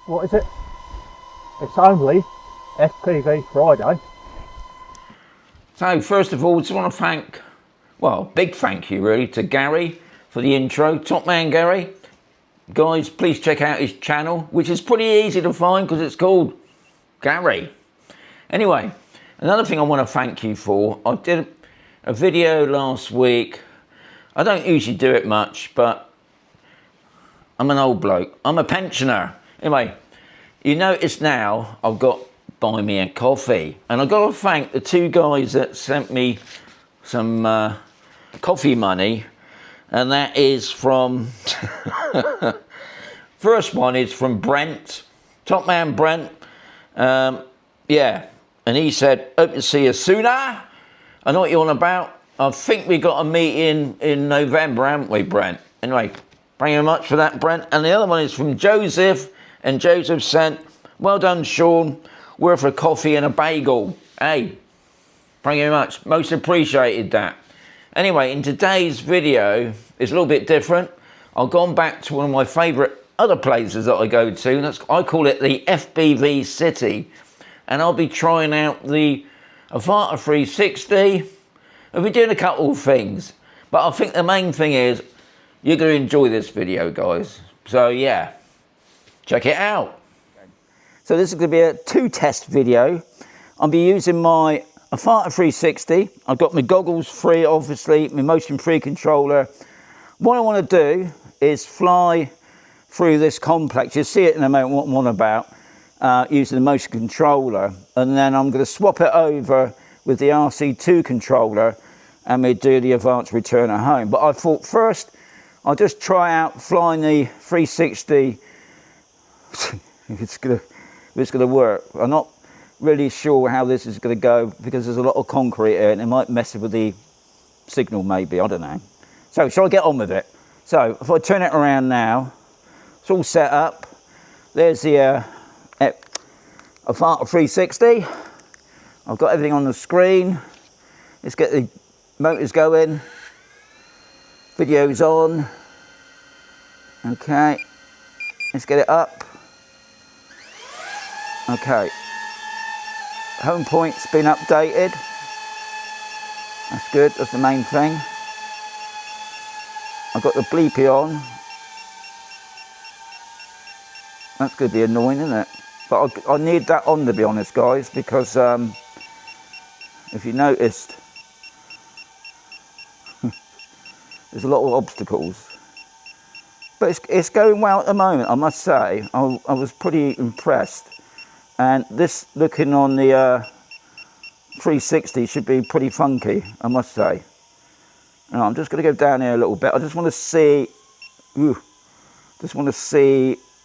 What is it? It's only FPV Friday. So first of all, just want to thank, well, big thank you really to Gary for the intro. Top man Gary. Guys, please check out his channel, which is pretty easy to find because it's called Gary. Anyway, another thing I want to thank you for, I did a video last week. I don't usually do it much, but I'm an old bloke. I'm a pensioner. Anyway, you notice now I've got Buy Me a Coffee. And I've got to thank the two guys that sent me some coffee money. And that is from, first one is from Brent, top man Brent. Yeah, and he said, hope to see you sooner. I know what you're on about. I think we got a meeting in November, haven't we, Brent? Anyway, thank you very much for that, Brent. And the other one is from Joseph, and Joseph sent, well done, Shaun, worth a coffee and a bagel. Hey, thank you very much. Most appreciated that. Anyway, in today's video, it's a little bit different. I've gone back to one of my favourite other places that I go to. I call it the FPV City. And I'll be trying out the Avata 360. I'll be doing a couple of things. But I think the main thing is, you're going to enjoy this video, guys. So yeah, check it out. So this is going to be a 2-test video. I'll be using my Avata 360. I've got my goggles free, obviously, my motion free controller. What I want to do is fly through this complex. You'll see it in a moment what I'm on about, using the motion controller. And then I'm going to swap it over with the RC2 controller and we do the advanced return at home. But I thought first I'll just try out flying the 360 if it's gonna work. I'm not really sure how this is going to go because there's a lot of concrete here and it might mess with the signal maybe, I don't know. So shall I get on with it? So if I turn it around now, it's all set up. There's the Avata 360. I've got everything on the screen. Let's get the motors going. Video's on. Okay, let's get it up. Okay, home point's been updated. That's good, that's the main thing. I've got the bleepy on. That's going to be annoying, isn't it? But I need that on, to be honest, guys, because if you noticed, there's a lot of obstacles. But it's going well at the moment, I must say. I was pretty impressed. And this, looking on the 360, should be pretty funky, I must say. And I'm just going to go down here a little bit. I just want to see, if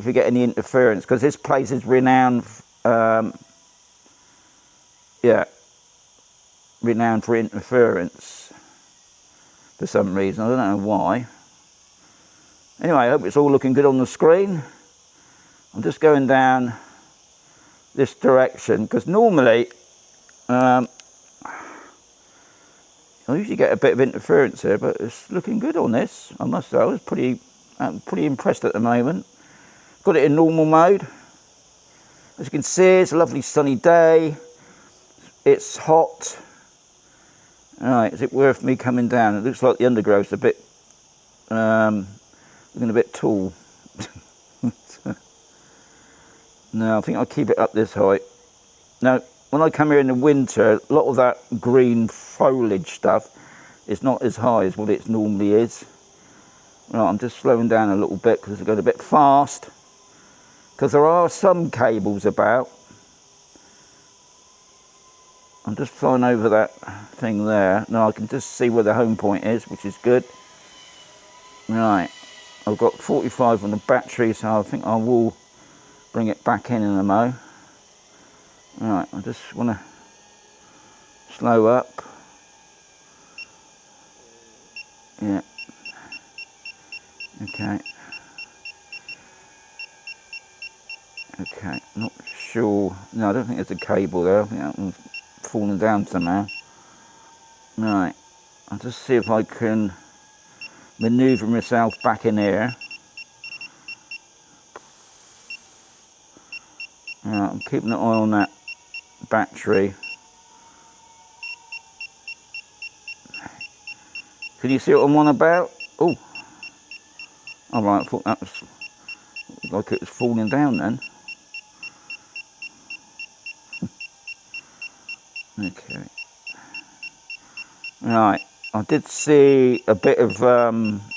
we get any interference, because this place is renowned, renowned for interference for some reason. I don't know why. Anyway, I hope it's all looking good on the screen. I'm just going down this direction because normally I usually get a bit of interference here, but it's looking good on this, I must say. I was pretty impressed at the moment. Got it in normal mode. As you can see, it's a lovely sunny day. It's hot. Alright, is it worth me coming down? It looks like the undergrowth's a bit looking a bit tall. No, I think I'll keep it up this height. Now, when I come here in the winter, a lot of that green foliage stuff is not as high as what it normally is. Right, I'm just slowing down a little bit because it's going a bit fast. Because there are some cables about. I'm just flying over that thing there. Now I can just see where the home point is, which is good. Right, I've got 45 on the battery, so I think I will bring it back in a mo. Right, I just want to slow up. Yeah. Okay. Okay, not sure. No, I don't think there's a cable there. I think that one's fallen down somehow. Right, I'll just see if I can manoeuvre myself back in here. I'm keeping an eye on that battery. Can you see what I'm on about? Oh, alright, I thought that was like it was falling down then. Okay. Right, I did see a bit of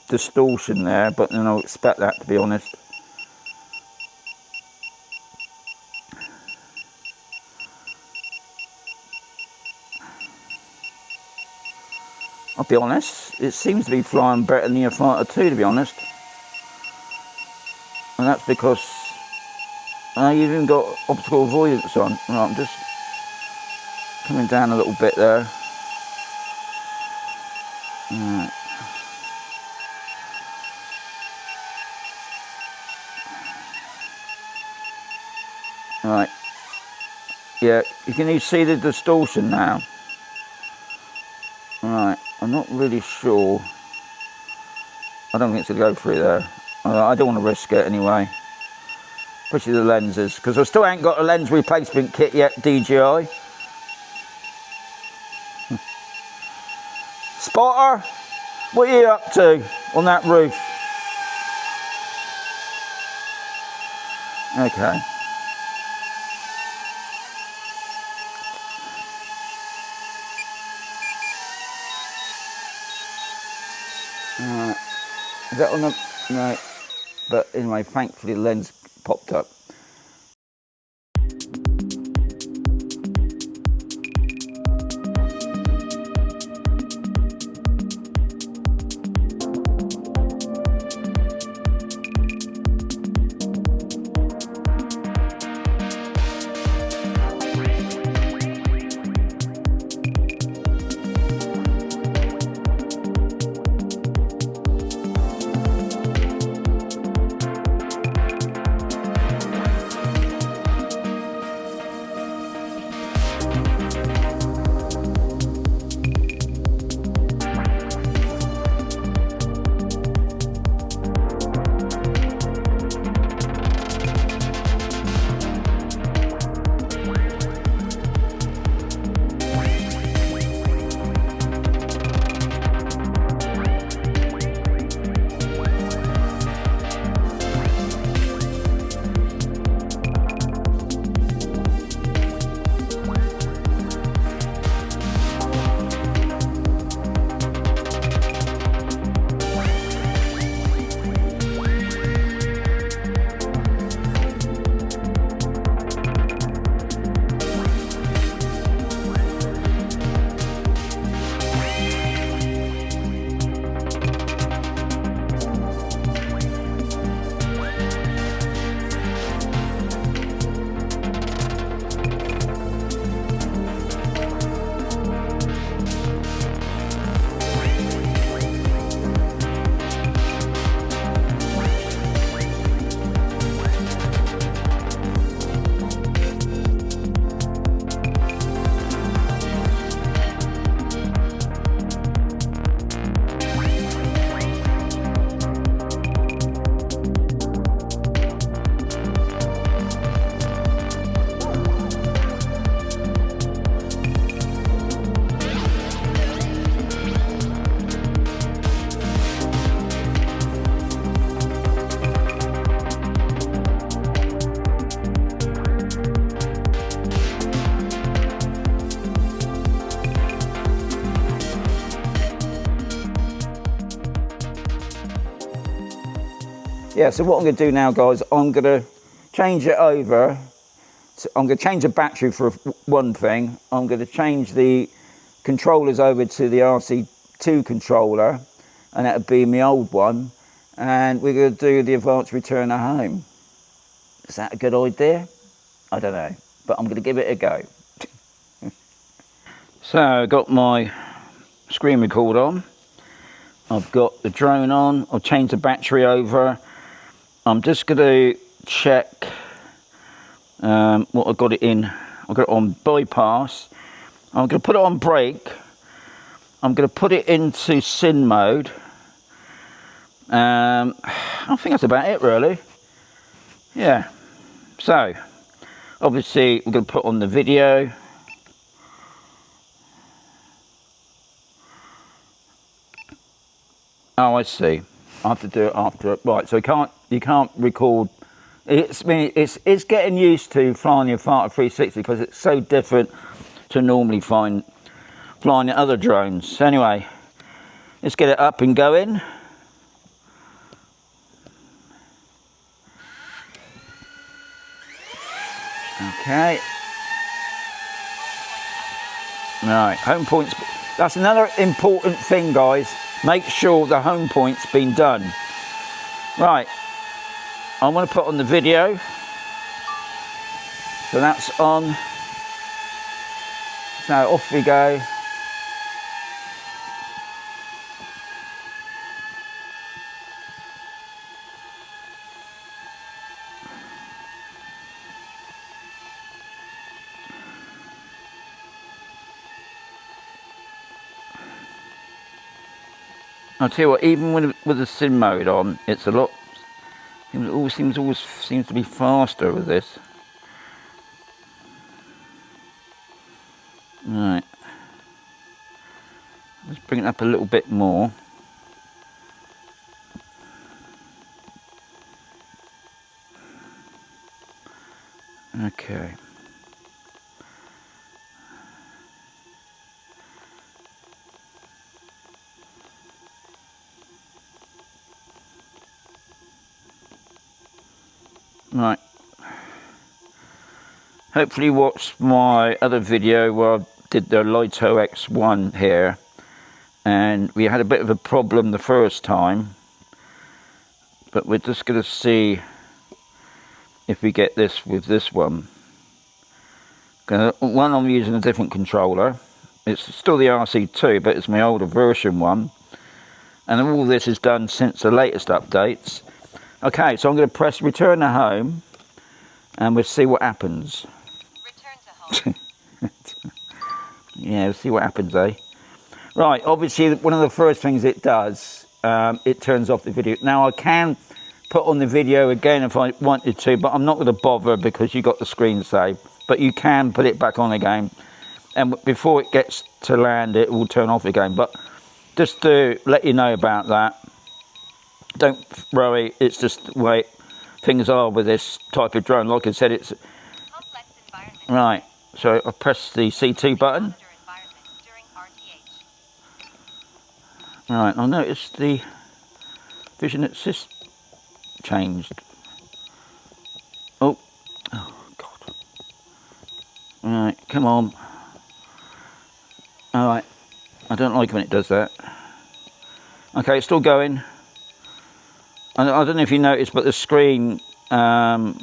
distortion there, but then I'll expect that, to be honest. I'll be honest, it seems to be flying better than the Avata 2, to be honest. And that's because you've even got optical avoidance on. Right, I'm just coming down a little bit there. Right. Right. Yeah, can you see the distortion now? Right, I'm not really sure. I don't think it's going to go through there. I don't want to risk it anyway. Especially the lenses, because I still ain't got a lens replacement kit yet, DJI. Spotter, what are you up to on that roof? Okay. Alright. Is that on the... No. But anyway, thankfully the lens popped up. Yeah, so what I'm going to do now, guys, I'm going to change it over. So I'm going to change the battery for one thing. I'm going to change the controllers over to the RC2 controller, and that'll be my old one. And we're going to do the advanced return at home. Is that a good idea? I don't know, but I'm going to give it a go. So I've got my screen record on. I've got the drone on. I've changed the battery over. I'm just going to check what I've got it in. I've got it on bypass. I'm going to put it on brake. I'm going to put it into SIN mode. I think that's about it, really. Yeah. So Obviously, we're going to put on the video. Oh, I see. I have to do it after. Right, so you can't record. It's getting used to flying your Avata 360 because it's so different to normally flying the other drones. Anyway, let's get it up and going. Okay. Right, home points. That's another important thing, guys. Make sure the home point's been done. Right, I want to put on the video. So that's on. So off we go. I'll tell you what, even with the sim mode on, it's a lot. It always seems to be faster with this. Right. Let's bring it up a little bit more. Okay. Right. Hopefully watch my other video where I did the Lito X1 here, and we had a bit of a problem the first time, but we're just going to see if we get this with this one. One, I'm using a different controller. It's still the RC2, but it's my older version one, and all this is done since the latest updates. Okay, so I'm going to press return to home, and we'll see what happens. Return to home. Yeah, we'll see what happens, eh? Right, obviously one of the first things it does, it turns off the video. Now I can put on the video again if I wanted to, but I'm not going to bother because you got the screen saved. But you can put it back on again, and before it gets to land, it will turn off again. But just to let you know about that. Don't worry, it's just the way things are with this type of drone. Like I said, it's right. So I press the C2 button. Right, I noticed the vision assist changed. Oh God! Right, come on. All right, I don't like when it does that. Okay, it's still going. I don't know if you noticed, but the screen, all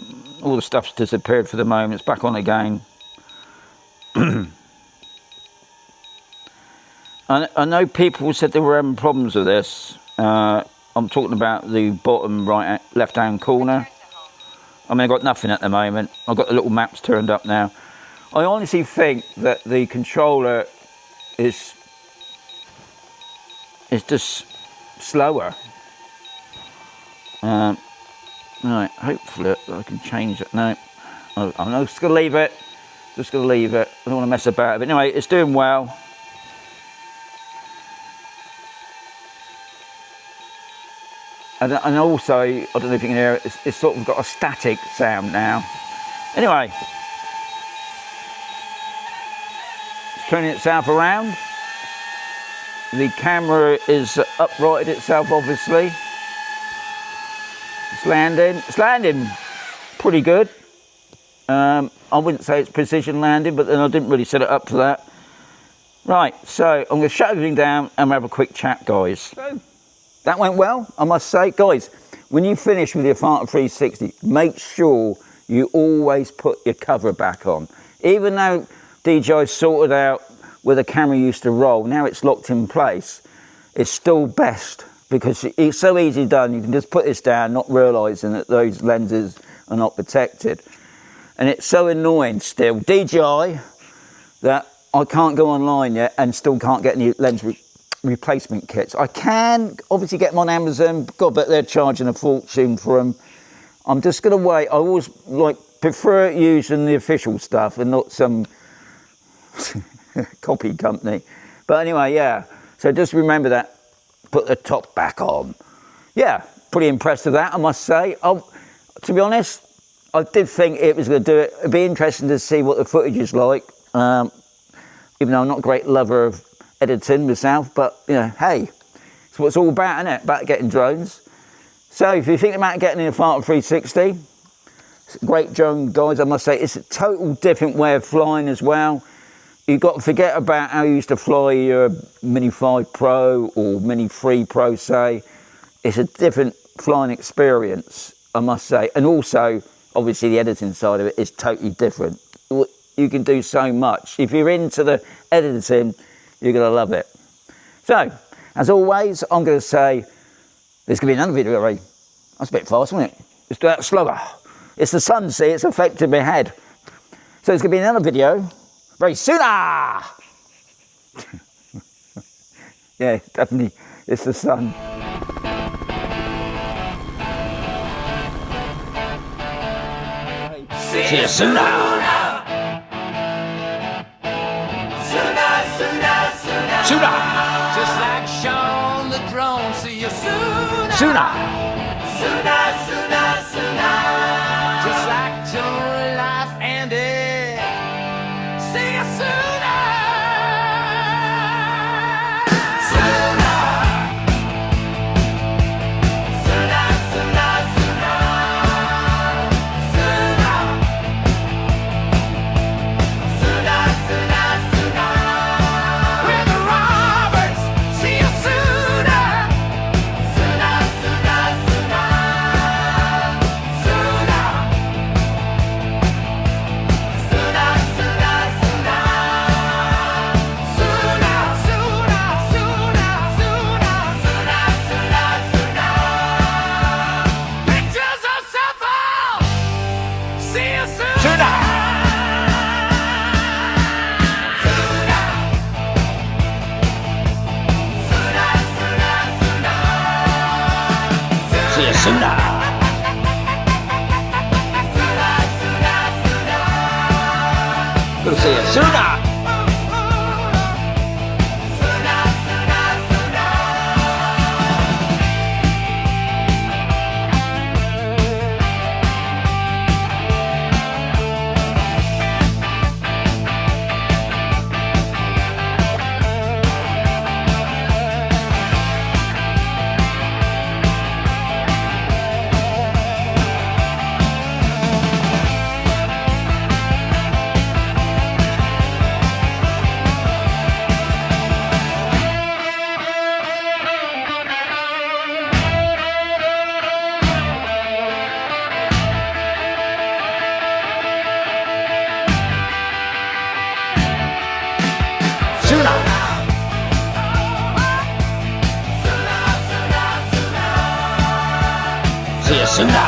the stuff's disappeared for the moment. It's back on again. I know people said they were having problems with this. I'm talking about the bottom right, left-hand corner. I mean, I've got nothing at the moment. I've got the little maps turned up now. I honestly think that the controller is just slower. Right, hopefully I can change it. No, I'm just going to leave it. Just going to leave it. I don't want to mess about it. But anyway, it's doing well. And also, I don't know if you can hear it, it's sort of got a static sound now. Anyway, it's turning itself around. The camera is uprighted itself, obviously. It's landing pretty good. I wouldn't say it's precision landing, but then I didn't really set it up for that. Right, so I'm going to shut everything down and we'll have a quick chat, guys. So, that went well, I must say. Guys, when you finish with your Avata 360, make sure you always put your cover back on. Even though DJI sorted out where the camera used to roll, now it's locked in place, it's still best because it's so easy done. You can just put this down, not realising that those lenses are not protected. And it's so annoying still, DJI, that I can't go online yet and still can't get any lens replacement kits. I can obviously get them on Amazon, God, but they're charging a fortune for them. I'm just going to wait. I always like prefer using the official stuff and not some copy company. But anyway, yeah, so just remember that. Put the top back on. Yeah, pretty impressed with that, I must say. To be honest, I did think it was going to do it. It'd be interesting to see what the footage is like, even though I'm not a great lover of editing myself, but, you know, hey, it's what it's all about, isn't it? About getting drones. So if you're thinking about getting an Avata 360, it's a great drone, guys, I must say. It's a total different way of flying as well. You've got to forget about how you used to fly your Mini 5 Pro or Mini 3 Pro, say. It's a different flying experience, I must say. And also, obviously, the editing side of it is totally different. You can do so much. If you're into the editing, you're going to love it. So, as always, I'm going to say, there's going to be another video, Ray. That's a bit fast, wasn't it? Let's do that slower. It's the sun, see, it's affecting my head. So there's going to be another video very soon. Yeah, definitely, it's the sun. See you soon. Sooner. Just like Shaun the drone, see you sooner. Sooner. Sooner, sooner, sooner. Just like jewelry life ended. See you sooner. Sooner. Sooner, sooner, sooner. Sooner. Sooner, sooner, sooner. With the Roberts, see you sooner. Sooner, sooner, sooner. Sooner. Sooner, sooner, sooner. Sooner, sooner, sooner, sooner, sooner, sooner, sooner. Pictures of Southall. See you soon. Sooner. See you sooner. Gonna see you sooner. See you sooner.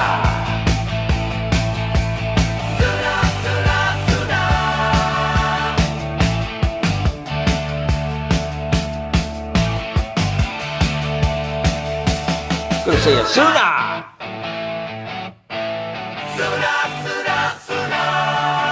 Gonna see you sooner. Sooner, sooner, sooner.